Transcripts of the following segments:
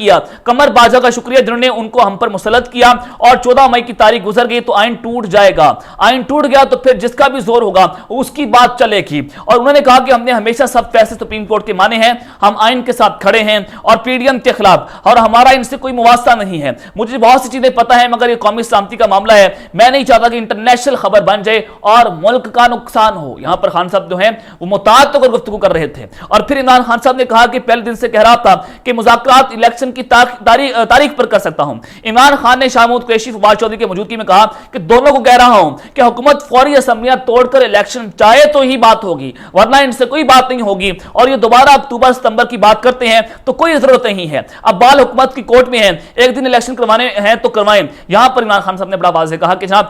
کیا قمر باجوہ کا شکریہ جنہوں نے ان کو ہم پر مسلط کیا، اور 14 مئی کی تاریخ گزر گئی تو آئین ٹوٹ جائے گا، آئین ٹوٹ گیا تو پھر جس کا بھی زور ہوگا اس کی بات چلے گی۔ اور انہوں نے کہا کہ ہم نے ہمیشہ سب فیصلے سپریم کورٹ کے مانے ہیں، ہم آئین کے ساتھ کھڑے ہیں اور پی ڈی ایم کے خلاف، اور ہمارا ان سے کوئی مواسطہ نہیں ہے۔ مجھے بہت سی چیزیں پتہ ہیں مگر یہ قومی سلامتی کا معاملہ ہے، میں نہیں چاہتا کہ انٹرنیشنل خبر بن جائے اور ملک کا نقصان ہو۔ یہاں پر خان صاحب جو ہیں وہ متعدد کر گفتگو کر رہے تھے، اور پھر عمران خان صاحب نے کہا کہ پہلے دن سے کہہ رہا تھا کہ مذاکرات الیکشن کی تاریخ پر کر سکتا ہوں۔ عمران خان نے شاہ محمود قریشی فواد چودھری کے موجودگی میں کہا کہ دونوں کو کہہ رہا ہوں کہ حکومت فوری اسمبلیاں توڑ کر الیکشن چاہے تو ہی بات ہوگی، ورنہ ان سے کوئی بات نہیں ہوگی، اور یہ دوبارہ اکتوبر ستمبر کی بات کرتے ہیں تو کوئی ضرورت نہیں ہے۔ اب بال حکومت کی کورٹ میں ہے، ایک دن الیکشن کروانے ہیں تو کروائیں۔ یہاں پر عمران خان صاحب نے بڑا واضح کہا کہ جناب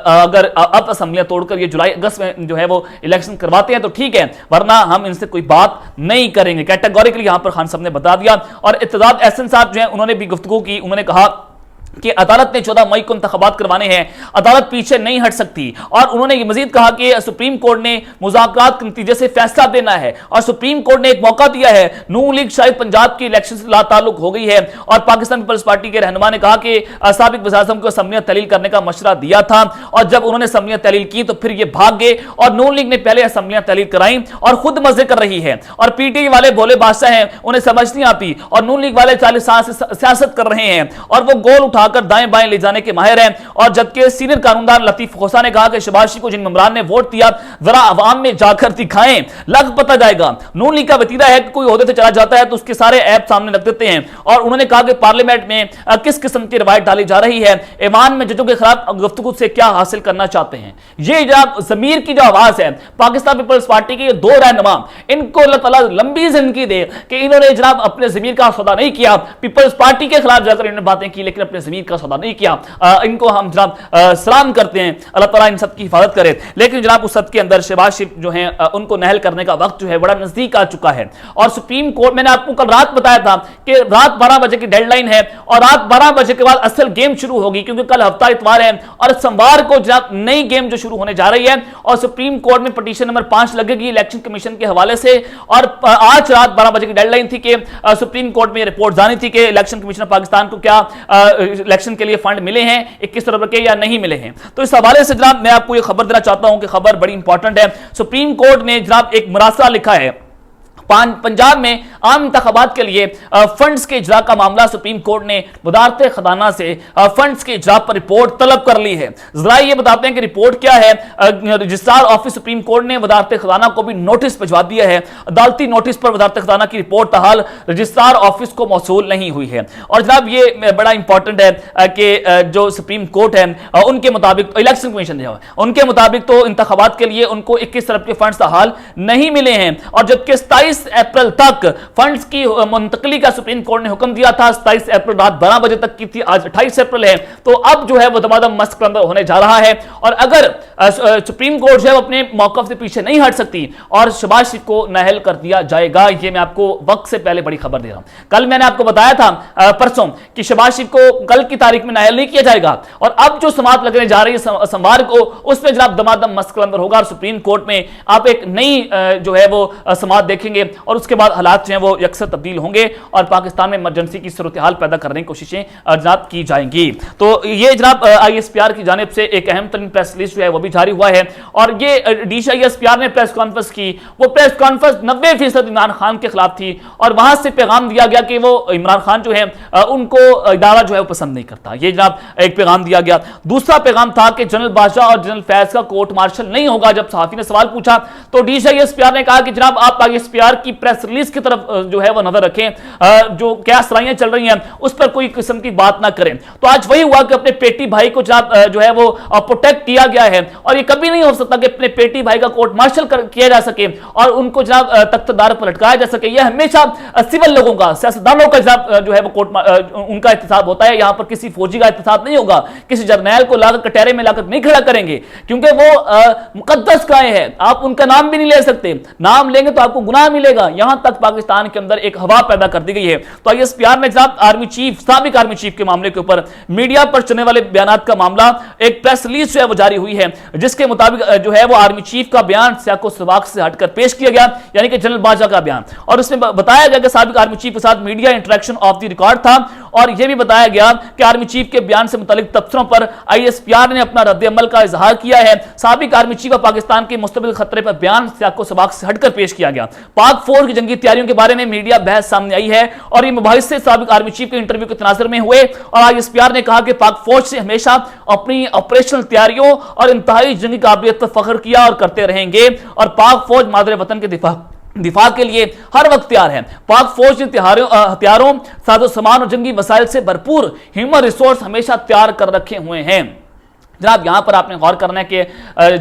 اگر اب اسمبلیاں توڑ کر یہ جولائی اگست میں جو ہے وہ الیکشن کرواتے ہیں تو ٹھیک ہے، ورنہ ہم ان سے کوئی بات نہیں کریں گے، کیٹیگوریکلی یہاں پر خان صاحب نے بتا دیا۔ اور اتحاد احسن صاحب جو ہیں انہوں نے بھی گفتگو کی، انہوں نے کہا کہ عدالت نے 14 مئی کو انتخابات کروانے ہیں، عدالت پیچھے نہیں ہٹ سکتی، اور انہوں نے یہ مزید کہا کہ سپریم کورٹ نے مذاکرات کے نتیجے سے فیصلہ دینا ہے، اور سپریم کورٹ نے ایک موقع دیا ہے، نون لیگ شاید پنجاب کی الیکشن سے لا تعلق ہو گئی ہے، اور پاکستان پیپلز پارٹی کے رہنما نے کہا کہ سابق وزیر اعظم کو اسمبلیاں تحلیل کرنے کا مشورہ دیا تھا، اور جب انہوں نے اسمبلیاں تحلیل کی تو پھر یہ بھاگ گئے، اور نون لیگ نے پہلے اسمبلیاں تحلیل کرائیں اور خود مزے کر رہی ہے، اور پی ٹی آئی والے بھولے بادشاہ ہیں، انہیں سمجھ نہیں آتی، اور نون لیگ والے 40 سال سے سیاست کر رہے ہیں، اور وہ گول اٹھا کر دائیں بائیں لے جانے کے ماہر ہیں۔ اور جبکہ سینئر قانوندان لطیف خوسا نے کہا کہ شہباز شریف کو جن ممبران نے ووٹ دیا ذرا عوام میں جا کر دکھائیں، لگ پتہ جائے گا۔ نون لیگ کا وتیرہ ہے کہ کوئی عہدے سے چلا جاتا ہے تو اس کے سارے عیب سامنے رکھ دیتے ہیں، اور انہوں نے کہا کہ پارلیمنٹ میں کس قسم کی روایت ڈالی جا رہی ہے، ایوان میں ججوں کے خلاف گفتگو سے کیا حاصل کرنا چاہتے ہیں۔ یہ جناب ضمیر کی جو آواز ہے پاکستان پیپلز پارٹی کے یہ دو رہنما، ان کو اللہ تعالیٰ لمبی زندگی دے کہ انہوں نے جناب اپنے ضمیر کا سودا نہیں کیا، پیپلز پارٹی کے خلاف جا کر انہوں نے باتیں کی لیکن اپنے ضمیر کا سودا نہیں کیا۔ ان کو ہم جناب سلام کرتے ہیں، اللہ تعالیٰ ان سب کی حفاظت کرے۔ لیکن جناب اس سب کے اندر شہباز شریف جو ہیں ان کو نہل کرنے کا وقت جو ہے بڑا نزدیک آ چکا ہے، اور سپریم کورٹ میں نے آپ کو کل رات بتایا تھا کہ رات 12 بجے کی ڈیڈ لائن ہے، اور رات 12 بجے کے بعد اصل گیم شروع ہوگی، کیونکہ کل ہفتہ اتوار ہے اور سوموار کو جناب نئی گیم جو شروع ہونے جا رہی ہے، اور سپریم کورٹ میں پٹیشن نمبر 5 لگے گی الیکشن کمیشن کے حوالے سے، اور آج رات 12 بجے کی ڈیڈ لائن تھی کہ سپریم کورٹ میں یہ رپورٹ جانی تھی کہ الیکشن کمیشن آف پاکستان کو کیا الیکشن کے لیے فنڈ ملے ہیں 21 روپے کے یا نہیں ملے ہیں۔ تو اس حوالے سے جناب میں آپ کو یہ خبر دینا چاہتا ہوں کہ خبر بڑی امپورٹنٹ ہے۔ سپریم کورٹ نے جناب ایک مراسلہ لکھا ہے، پنجاب میں عام انتخابات کے لیے فنڈز کے اجرا کا معاملہ سپریم کورٹ نے وزارت خزانہ سے فنڈز کے اجرا پر رپورٹ طلب کر لی ہے۔ ذرائع یہ بتاتے ہیں کہ رپورٹ کیا ہے۔ رجسٹرار آفس سپریم کورٹ نے وزارت خزانہ کو بھی نوٹس بھجوا دیا ہے، عدالتی نوٹس پر وزارت خزانہ کی رپورٹ تاحال رجسٹرار آفس کو موصول نہیں ہوئی ہے۔ اور جناب یہ بڑا امپورٹنٹ ہے کہ جو سپریم کورٹ ہے ان کے مطابق الیکشن کمیشن جو ہے ان کے مطابق تو انتخابات کے لیے ان کو 21 ارب کے فنڈز تاحال نہیں ملے ہیں، اور جبکہ 27 اپریل تک فنڈز کی منتقلی کا سپریم کورٹ نے حکم دیا تھا، 27 اپریل رات 12 بجے تک کی تھی، آج 28 اپریل ہے، تو اب جو ہے وہ دمادم مست قلم ہونے جا رہا ہے۔ اور اگر سپریم کورٹ جو ہے اپنے موقف سے پیچھے نہیں ہٹ سکتی اور شہباز شریف کو نااہل کر دیا جائے گا، یہ میں آپ کو وقت سے پہلے بڑی خبر دے رہا ہوں۔ کل میں نے آپ کو بتایا تھا پرسوں کہ شہباز شریف کو کل کی تاریخ میں نااہل نہیں کیا جائے گا، اور اب جو سماعت لگنے جا رہی ہے سوموار کو اس میں جناب دمادم مست قلم ہوگا، اور سپریم کورٹ میں آپ ایک نئی جو ہے وہ سماعت دیکھیں گے، اور اس کے بعد حالات جو ہیں وہ یکسر تبدیل ہوں گے، اور پاکستان میں ایمرجنسی کی صورتحال پیدا کرنے کی کوششیں جناب کی جائیں گی۔ تو یہ جناب آئی ایس پی آر کی جانب سے ایک اہم ترین پریس ریلیز جو ہے وہ بھی جاری ہوا ہے، اور یہ D C I S P R نے پریس کانفرنس کی، وہ پریس کانفرنس 90% عمران خان کے خلاف تھی، اور وہاں سے پیغام دیا گیا کہ وہ عمران خان جو ہے ان کو ادارہ جو ہے وہ پسند نہیں کرتا، یہ جناب ایک پیغام دیا گیا۔ دوسرا پیغام تھا کہ جنرل بادشاہ اور جنرل فیض کا کورٹ مارشل نہیں ہوگا۔ جب صحافی نے سوال پوچھا تو D C I S P R نے کہا کہ جناب آپ آئی ایس پی آر کی پریس ریلیز کی طرف جو ہے وہ نظر رکھیں، جو کیا سرائیاں چل رہی ہیں اس پر کوئی قسم کی بات نہ کریں۔ تو آج وہی ہوا کہ اپنے پیٹی بھائی کو جو ہے وہ پروٹیکٹ کیا گیا ہے، اور یہ کبھی نہیں ہو سکتا کہ اپنے پیٹی بھائی کا کورٹ مارشل کیا جا سکے اور ان کو جناب تخت دار پر لٹکایا جا سکے۔ یہ ہمیشہ سول لوگوں کا، سیاستدانوں کا جناب جو ہے وہ کورٹ ان کا احتساب ہوتا ہے، یہاں پر کسی فوجی کا احتساب نہیں ہوگا، کسی جرنیل کو لا کر کٹہرے میں لا کر نہیں کھڑا کریں گے، کیونکہ وہ مقدس قائے ہیں، آپ ان کا نام بھی نہیں لے سکتے، نام لیں گے تو آپ کو گناہ ملے گا۔ یہاں تک پاکستان پاکستان کے اندر ایک ہوا پیدا کر دی گئی ہے. تو ISPR نے جناب آرمی چیف، سابق آرمی چیف کے معاملے کے اوپر میڈیا پر چلنے والے بیانات کا معاملہ ایک پریس ریلیز جو ہے وہ جاری ہوئی ہے، جس کے مطابق جو ہے وہ آرمی چیف کا بیان سیاق و سباق سے ہٹ کر پیش کیا گیا، یعنی کہ جنرل باجوہ کا بیان. اور اس میں بتایا گیا کہ سابق آرمی چیف کے ساتھ media interaction of the record تھا، اور یہ بھی بتایا گیا کہ آرمی چیف کے بیان سے متعلق تبصروں پر ISPR نے اپنا رد عمل کا اظہار کیا ہے. سابق آرمی چیف اور پاکستان کے مستقبل خطرے پر بیان سیاق و سباق سے ہٹ کر پیش کیا گیا. پاک فوج کی جنگی تیاریوں کے بارے میں میڈیا بحث سامنے آئی ہے، اور یہ مباحثے سابق آرمی چیف کے انٹرویو کے تناظر میں ہوئے، اور ISPR نے کہا کہ پاک فوج سے ہمیشہ اپنی آپریشنل تیاریوں اور انتہائی جنگی قابلیت پر فخر کیا اور کرتے رہیں گے، اور پاک فوج مادر وطن کے دفاع کے لیے ہر وقت تیار ہے. پاک فوج نے ہتھیاروں، ساز و سامان اور جنگی وسائل سے بھرپور ہیومن ریسورس ہمیشہ تیار کر رکھے ہوئے ہیں. جناب یہاں پر آپ نے غور کرنا ہے کہ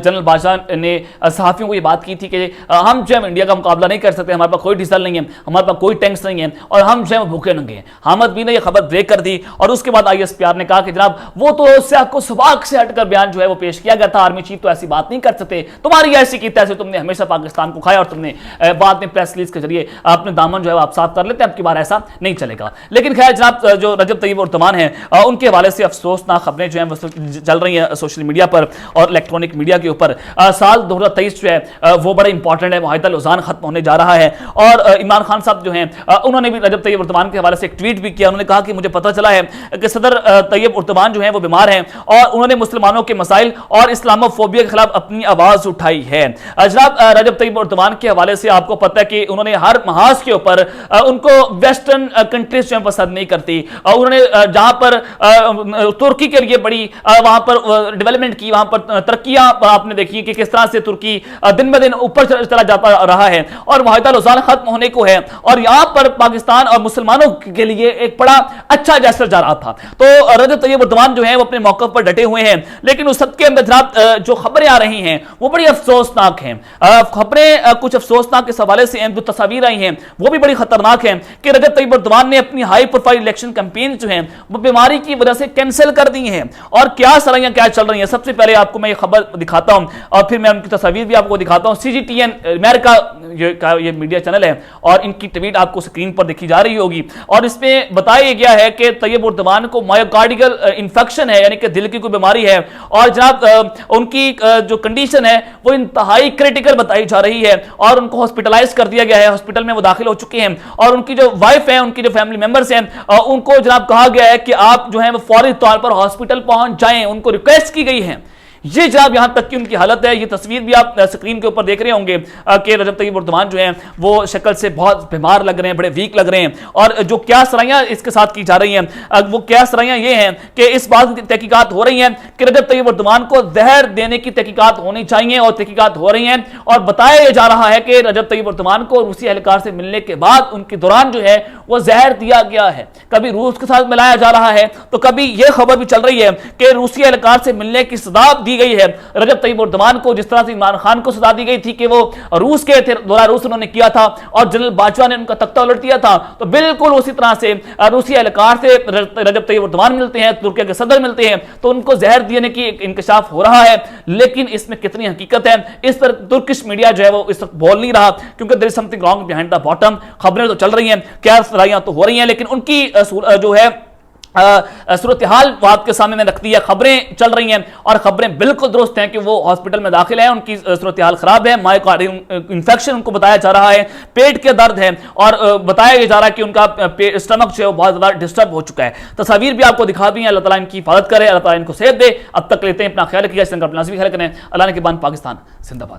جنرل باجوہ نے صحافیوں کو یہ بات کی تھی کہ ہم جو ہے انڈیا کا مقابلہ نہیں کر سکتے، ہمارے پاس کوئی ڈیزل نہیں ہے، ہمارے پاس کوئی ٹینکس نہیں ہے، اور ہم جو ہے بھوکے ننگے ہیں. حامد بھی نے یہ خبر بریک کر دی، اور اس کے بعد ISPR نے کہا کہ جناب وہ تو سیاق و سباق سے ہٹ کر بیان جو ہے وہ پیش کیا گیا تھا، آرمی چیف تو ایسی بات نہیں کر سکتے، تمہاری ایسی کی تیسی، تم نے ہمیشہ پاکستان کو کھایا اور تم نے بعد میں پریس ریلیز کے ذریعے اپنے دامن جو ہے آپ صاف کر لیتے ہیں، اب کی بار ایسا نہیں چلے گا. لیکن خیر جناب جو رجب طیب اردوان ہیں ان کے حوالے سے افسوسناک خبریں جو ہیں وہ چل رہی ہیں سوشل میڈیا پر اور الیکٹرونک میڈیا کے اوپر. سال 2023 جو ہے وہ بڑا امپورٹنٹ ہے، معاہدہ لوزان ختم ہونے جا رہا ہے، اور عمران خان صاحب جو ہیں انہوں نے بھی رجب طیب اردوان کے حوالے سے ایک ٹویٹ بھی کیا. انہوں نے کہا کہ مجھے پتہ چلا ہے کہ صدر طیب اردوان جو ہیں وہ بیمار ہیں، اور انہوں نے مسلمانوں کے مسائل اور اسلامو فوبیا کے خلاف اپنی آواز اٹھائی ہے. جناب رجب طیب اردوان کے حوالے سے آپ کو پتہ ہے کہ انہوں نے ہر محاذ کے اوپر ان کو ویسٹرن کنٹریز جو ہیں پسند نہیں کرتی. انہوں نے جہاں پر ترکی کے لیے بڑی وہاں پر ڈیولپمنٹ کی، وہاں پر ترقیاں آپ نے دیکھی کہ کس طرح سے ترکی دن بہ دن اوپر چلا جاتا رہا ہے، اور معاہدہ لوزان ختم ہونے کو ہے، اور یہاں پر پاکستان اور مسلمانوں کے لیے ایک بڑا اچھا جیسر جا رہا تھا. تو رجب طیب اردوان جو ہیں وہ اپنے موقف پر ڈٹے ہوئے ہیں، لیکن اس وقت کے اندر جناب جو خبریں آ رہی ہیں وہ بڑی افسوسناک ہیں. خبریں کچھ افسوسناک اس حوالے سے ہیں، جو تصاویر آئی ہیں وہ بھی بڑی خطرناک ہیں کہ رجب طیب اردوان نے اپنی ہائی پروفائل الیکشن کیمپین جو ہیں وہ بیماری کی وجہ سے کینسل کر دی ہیں. اور کیا سرائیاں کیا چل رہی ہیں، سب سے پہلے آپ کو میں یہ خبر دکھاتا ہوں، اور پھر میں ان کی تصاویر بھی آپ کو دکھاتا ہوں. CGTN امریکہ یہ میڈیا چینل ہے، اور ان کی ٹویٹ آپ کو سکرین پر دیکھی جا رہی ہوگی، اور اس میں بتایا گیا ہے کہ طیب اردوان کو مایوکارڈیل انفیکشن ہے، یعنی کہ دل کی کوئی بیماری ہے، اور جناب ان کی جو کنڈیشن ہے وہ انتہائی کریٹیکل بتائی جا رہی ہے، اور ان کو ہاسپٹلائز کر دیا گیا ہے، ہاسپٹل میں وہ داخل ہو چکے ہیں. اور ان کی جو وائف ہیں، ان کی جو فیملی ممبرز ہیں، ان کو جناب کہا گیا ہے کہ آپ جو ہیں وہ فوری طور پر ہاسپٹل پہنچ جائیں، ان کو ریکویسٹ کی گئی ہے. یہ جناب یہاں تک کی ان کی حالت ہے. یہ تصویر بھی آپ سکرین کے اوپر دیکھ رہے ہوں گے کہ رجب طیب اردوان جو ہیں وہ شکل سے بہت بیمار لگ رہے ہیں، بڑے ویک لگ رہے ہیں. اور جو کیا سرائیاں اس کے ساتھ کی جا رہی ہیں وہ کیا سرائیاں یہ ہیں کہ اس بات کی تحقیقات ہو رہی ہیں کہ رجب طیب اردوان کو زہر دینے کی تحقیقات ہونی چاہیے، اور تحقیقات ہو رہی ہیں. اور بتایا جا رہا ہے کہ رجب طیب اردوان کو روسی اہلکار سے ملنے کے بعد ان کے دوران جو ہے وہ زہر دیا گیا ہے. کبھی روس کے ساتھ ملایا جا رہا ہے، تو کبھی یہ خبر بھی چل رہی ہے کہ روسی اہلکار سے ملنے کی سزا دی گئی ہے رجب طیب اردوان کو، جس طرح سے عمران خان کو سزا دی گئی تھی کہ وہ روس کے تھے، دورہ روس انہوں نے کیا تھا، اور جنرل باجوہ نے ان کا تختہ الٹ دیا تھا. تو بالکل اسی طرح سے روسی اہلکار سے رجب طیب اردوان ملتے ہیں، ترکیہ کے صدر ملتے ہیں، تو ان کو زہر دینے کی انکشاف ہو رہا ہے. لیکن اس میں کتنی حقیقت ہے اس پر ترکش میڈیا جو ہے وہ اس وقت بول نہیں رہا، کیونکہ there is something wrong behind the bottom. خبریں تو چل رہی ہیں، کیا سرائیاں تو ہو رہی ہیں، لیکن ان کی جو ہے صورتحال بات کے سامنے میں رکھتی ہے. خبریں چل رہی ہیں اور خبریں بالکل درست ہیں کہ وہ ہاسپٹل میں داخل ہیں، ان کی صورتحال خراب ہے، مایوکارڈیل انفیکشن ان کو بتایا جا رہا ہے، پیٹ کے درد ہے، اور بتایا جا رہا ہے کہ ان کا اسٹمک جو ہے بہت زیادہ ڈسٹرب ہو چکا ہے. تصاویر بھی آپ کو دکھا دی ہیں. اللہ تعالیٰ ان کی حفاظت کرے، اللہ تعالیٰ ان کو صحت دے. اب تک لیتے ہیں، اپنا خیال رکھیے، اس طرح اپنا خیال کریں. اللہ نے کے بعد پاکستان زندہ باد.